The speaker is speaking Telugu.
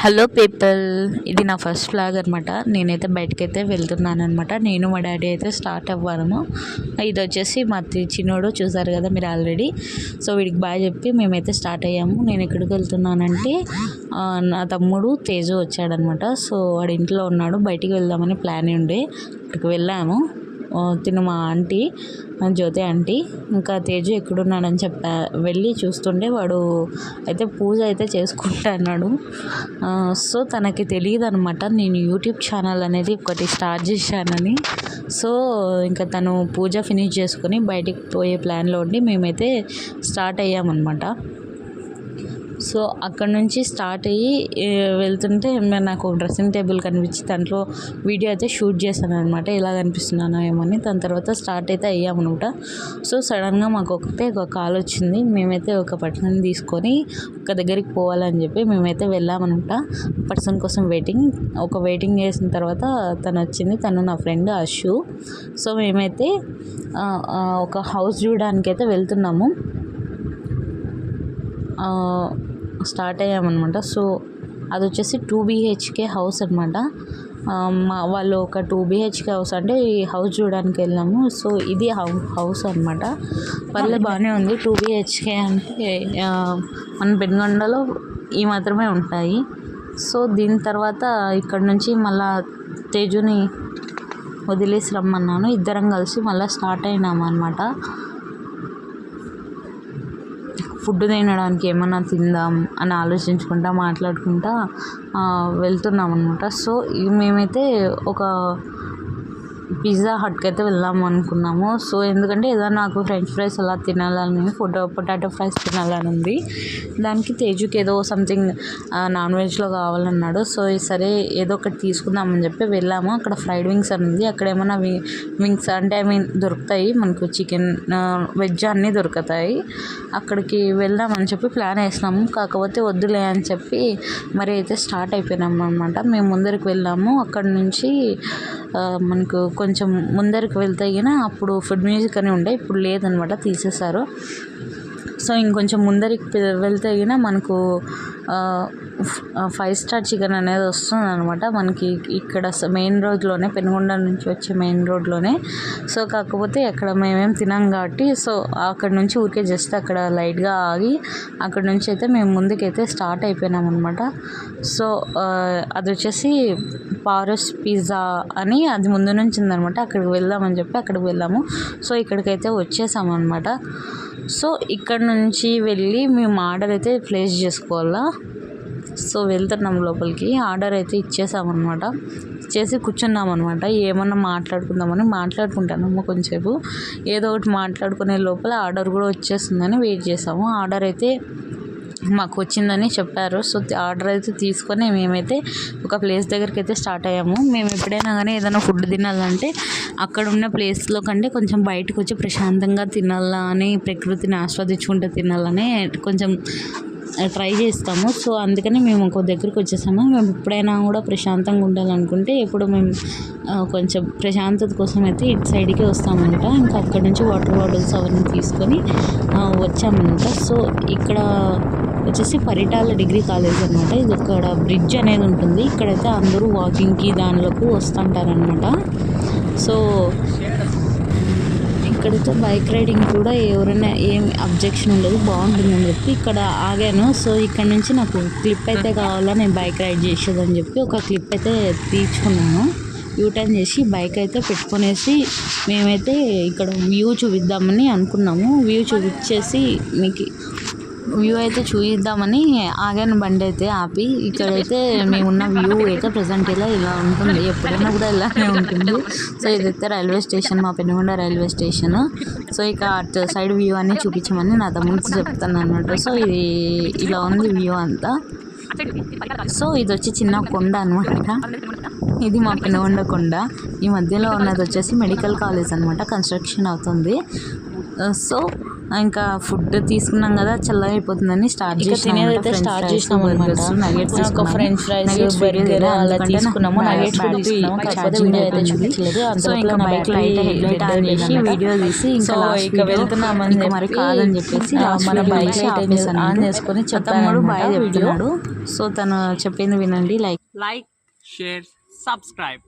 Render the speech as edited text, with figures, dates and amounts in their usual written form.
హలో పీపుల్, ఇది నా ఫస్ట్ ఫ్లాగ్ అనమాట. నేనైతే బయటకైతే వెళ్తున్నాను అనమాట. నేను మా డాడీ అయితే స్టార్ట్ అవ్వాము. ఇది వచ్చేసి మా చిన్నోడు, చూసారు కదా మీరు ఆల్రెడీ. సో వీడికి బాగా చెప్పి మేమైతే స్టార్ట్ అయ్యాము. నేను ఎక్కడికి వెళ్తున్నానంటే నా తమ్ముడు తేజు వచ్చాడనమాట. సో వాడు ఇంట్లో ఉన్నాడు, బయటికి వెళ్దామని ప్లాన్ ఉండే అక్కడికి వెళ్ళాము. తిను మా ఆంటీ, జ్యోతి ఆంటీ. ఇంకా తేజు ఎక్కడున్నాడని వెళ్ళి చూస్తుంటే వాడు అయితే పూజ అయితే చేసుకుంటున్నాడు. సో తనకి తెలియదు అనమాట నేను యూట్యూబ్ ఛానల్ అనేది ఒకటి స్టార్ట్ చేశానని. సో ఇంకా తను పూజ ఫినిష్ చేసుకొని బయటికి పోయే ప్లాన్లో ఉండి మేమైతే స్టార్ట్ అయ్యామన్నమాట. సో అక్కడ నుంచి స్టార్ట్ అయ్యి వెళ్తుంటే నాకు డ్రెస్సింగ్ టేబుల్ కనిపించి దాంట్లో వీడియో అయితే షూట్ చేశాను అనమాట, ఎలా కనిపిస్తున్నానో ఏమని. దాని తర్వాత స్టార్ట్ అయితే అయ్యామన్నమాట. సో సడన్గా మాకు ఒక కాల్ వచ్చింది. మేమైతే ఒక పర్సన్ తీసుకొని ఒక దగ్గరికి పోవాలని చెప్పి మేమైతే వెళ్ళామన్నమాట. పర్సన్ కోసం వెయిటింగ్ చేసిన తర్వాత తను వచ్చింది. తను నా ఫ్రెండ్ అశు. సో మేమైతే ఒక హౌస్ చూడడానికైతే వెళ్తున్నాము. స్టార్ట్ అయ్యామన్నమాట. సో అది వచ్చేసి 2 BHK హౌస్ అనమాట. వాళ్ళు ఒక 2 BHK హౌస్ అంటే ఈ హౌస్ చూడడానికి వెళ్ళాము. సో ఇది హౌస్ అనమాట. పర్లేదు బాగానే ఉంది. 2 BHK అంటే మన పెనుగొండలో ఈ మాత్రమే ఉంటాయి. సో దీని తర్వాత ఇక్కడ నుంచి మళ్ళా తేజుని వదిలేసి రమ్మన్నాను. ఇద్దరం కలిసి మళ్ళీ స్టార్ట్ అయినాము అనమాట. ఫుడ్ తినడానికి ఏమన్నా తిందాం అని ఆలోచించుకుంటా మాట్లాడుకుంటా వెళ్తున్నాం అనమాట. సో మేమైతే ఒక పిజ్జా హట్కి అయితే వెళ్దాము అనుకున్నాము. సో ఎందుకంటే ఏదైనా నాకు ఫ్రెంచ్ ఫ్రైస్ అలా తినాలని, పొటాటో ఫ్రైస్ తినాలని ఉంది. దానికి తేజుకి ఏదో సంథింగ్ నాన్ వెజ్లో కావాలన్నాడు. సో సరే ఏదో ఒకటి తీసుకుందామని చెప్పి వెళ్ళాము. అక్కడ ఫ్రైడ్ వింగ్స్ అని ఉంది. అక్కడ ఏమైనా వింగ్స్ అంటే దొరుకుతాయి మనకు, చికెన్ వెజ్ అన్నీ దొరుకుతాయి. అక్కడికి వెళ్దామని చెప్పి ప్లాన్ వేసినాము. కాకపోతే వద్దులే అని చెప్పి మరి అయితే స్టార్ట్ అయిపోయినాము అనమాట. మేము ముందరికి వెళ్ళాము. అక్కడ నుంచి మనకు కొంచెం ముందరికి వెళ్తే అప్పుడు ఫుడ్ మ్యూజిక్ అని ఉండే, ఇప్పుడు లేదనమాట, తీసేశారు. సో ఇంకొంచెం ముందరికి వెళ్తే మనకు 5 స్టార్ చికెన్ అనేది వస్తుంది అనమాట మనకి ఇక్కడ మెయిన్ రోడ్లోనే, పెనుగొండ నుంచి వచ్చే మెయిన్ రోడ్లోనే. సో కాకపోతే అక్కడ మేమేం తినాం కాబట్టి సో అక్కడ నుంచి ఊరికే జస్ట్ అక్కడ లైట్గా ఆగి అక్కడ నుంచి అయితే మేము ముందుకైతే స్టార్ట్ అయిపోయినాం అనమాట. సో అది వచ్చేసి పారస్ పిజ్జా అని అది ముందు నుంచి ఉందనమాట. అక్కడికి వెళ్దామని చెప్పి అక్కడికి వెళ్ళాము. సో ఇక్కడికైతే వచ్చేసాము అనమాట. సో ఇక్కడ నుంచి వెళ్ళి మేము ఆర్డర్ అయితే ప్లేస్ చేసుకోవాలా. సో వెళ్తున్నాం లోపలికి. ఆర్డర్ అయితే ఇచ్చేసామన్నమాట. ఇచ్చేసి కూర్చున్నాం అనమాట. ఏమన్నా మాట్లాడుకుందామని మాట్లాడుకుంటాము కొంచెంసేపు. ఏదో ఒకటి మాట్లాడుకునే లోపల ఆర్డర్ కూడా వచ్చేస్తుందని వెయిట్ చేసాము. ఆర్డర్ అయితే మాకు వచ్చిందని చెప్పారు. సో ఆర్డర్ అయితే తీసుకొని మేమైతే ఒక ప్లేస్ దగ్గరికి అయితే స్టార్ట్ అయ్యాము. మేము ఎప్పుడైనా కానీ ఏదైనా ఫుడ్ తినాలంటే అక్కడ ఉన్న ప్లేస్లో కంటే కొంచెం బయటకు వచ్చి ప్రశాంతంగా తినాలని, ప్రకృతిని ఆస్వాదించుకుంటూ తినాలని కొంచెం ట్రై చేస్తాము. సో అందుకని మేము ఒక దగ్గరికి వచ్చేసాము. మేము ఎప్పుడైనా కూడా ప్రశాంతంగా ఉండాలనుకుంటే ఎప్పుడు మేము కొంచెం ప్రశాంతత కోసం అయితే ఇటు సైడ్కి వస్తామన్నమాట. ఇంకా అక్కడ నుంచి వాటర్ బాటిల్స్ అవన్నీ తీసుకొని వచ్చామన్నమాట. సో ఇక్కడ వచ్చేసి పరిటాల డిగ్రీ కాలేజ్ అనమాట. ఇది ఇక్కడ బ్రిడ్జ్ అనేది ఉంటుంది. ఇక్కడైతే అందరూ వాకింగ్కి దానిలోకి వస్తుంటారనమాట. సో ఇక్కడైతే బైక్ రైడింగ్ కూడా ఎవరైనా ఏం అబ్జెక్షన్ ఉండదు, బాగుంటుందని చెప్పి ఇక్కడ ఆగాను. సో ఇక్కడ నుంచి నాకు క్లిప్ అయితే కావాలా, నేను బైక్ రైడ్ చేసేదని చెప్పి ఒక క్లిప్ అయితే తీర్చుకున్నాను. యూటర్న్ చేసి బైక్ అయితే పెట్టుకునేసి మేమైతే ఇక్కడ వ్యూ చూపిద్దామని అనుకున్నాము. వ్యూ చూపించేసి మీకు వ్యూ అయితే చూపిద్దామని ఆగాను బండి అయితే ఆపి. ఇక్కడైతే మేమున్న వ్యూ అయితే ప్రజెంట్ ఇలా ఉంటుంది, ఎప్పుడైనా కూడా ఇలానే ఉంటుంది. సో ఇదైతే రైల్వే స్టేషన్, మా పెనుగొండ రైల్వే స్టేషన్. సో ఇక అటు సైడ్ వ్యూ అన్నీ చూపించమని నా తమ్ముడికి చెప్తాను అన్నమాట. సో ఇది ఇలా ఉంది వ్యూ అంతా. సో ఇది వచ్చి చిన్న కొండ అనమాట. ఇది మా పెనుగొండ కొండ. ఈ మధ్యలో ఉన్నది వచ్చేసి మెడికల్ కాలేజ్ అనమాట, కన్స్ట్రక్షన్ అవుతుంది. సో ఇంకా ఫుడ్ తీసుకున్నాం కదా చల్లగా స్టార్ట్ చేసినాం ఒక ఫ్రెంచ్ ఫ్రైస్ బర్గర్ అలా తీసుకున్నాము. నగెట్స్ కూడా తీసుకున్నాము. కాకపోతే వీడియో అయితే చూపించలేదు. సో ఇంకా బైక్ లైట్ హెడ్లైట్ ఆన్ చేసి వీడియో తీసి ఇంకా ఇక వెళ్తున్నామని మరి కాదని చెప్పేసి మన బైక్ లైట్ ఆన్ చేసుకొని తమ్ముడు బాయ్ చెప్తున్నాడు. సో తను చెప్పింది వినండి. Like share, subscribe.